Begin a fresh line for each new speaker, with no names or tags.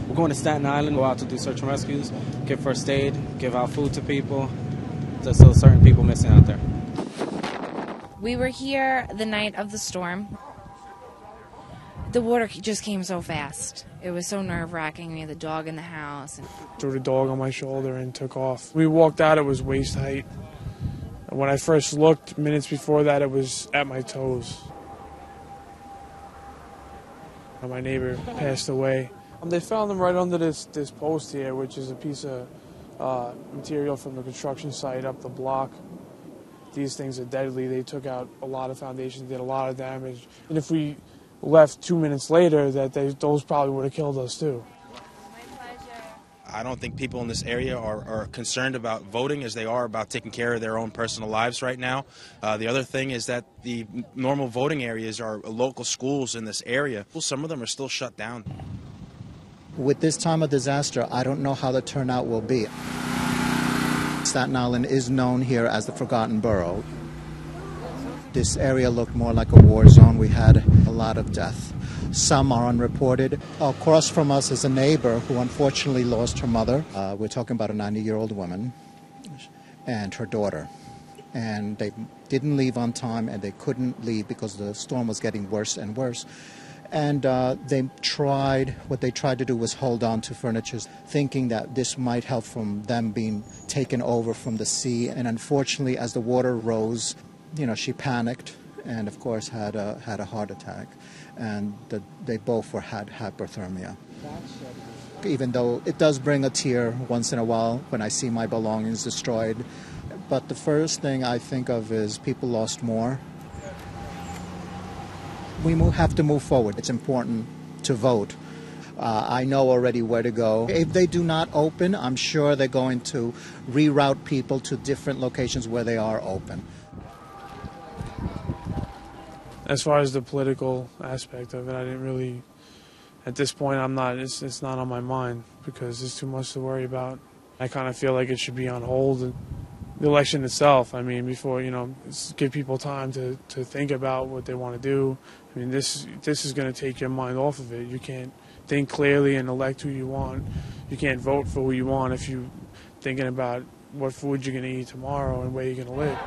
We're going to Staten Island, go out to do search and rescues, give first aid, give out food to people. There's still certain people missing out there.
We were here the night of the storm. The water just came so fast. It was so nerve-wracking. We had the dog in the house.
Threw the dog on my shoulder and took off. We walked out, it was waist height. When I first looked, minutes before that, it was at my toes. My neighbor passed away. They found him right under this post here, which is a piece of material from the construction site up the block. These things are deadly. They took out a lot of foundations, did a lot of damage. And if we left 2 minutes later, those probably would have killed us too.
I don't think people in this area are concerned about voting as they are about taking care of their own personal lives right now. The other thing is that the normal voting areas are local schools in this area. Some of them are still shut down.
With this time of disaster, I don't know how the turnout will be. Staten Island is known here as the Forgotten Borough. This area looked more like a war zone. We had a lot of death. Some are unreported. Across from us is a neighbor who unfortunately lost her mother. We're talking about a 90-year-old woman and her daughter. And they didn't leave on time, and they couldn't leave because the storm was getting worse and worse. And what they tried to do was hold on to furniture, thinking that this might help from them being taken over from the sea. And unfortunately, as the water rose, she panicked and, of course, had a heart attack. And they both had hypothermia. Even though it does bring a tear once in a while when I see my belongings destroyed. But the first thing I think of is people lost more. We have to move forward. It's important to vote. I know already where to go. If they do not open, I'm sure they're going to reroute people to different locations where they are open.
As far as the political aspect of it, I didn't really, at this point, it's not on my mind because there's too much to worry about. I kind of feel like it should be on hold. The election itself, before, give people time to think about what they want to do. This is going to take your mind off of it. You can't think clearly and elect who you want. You can't vote for who you want if you're thinking about what food you're going to eat tomorrow and where you're going to live.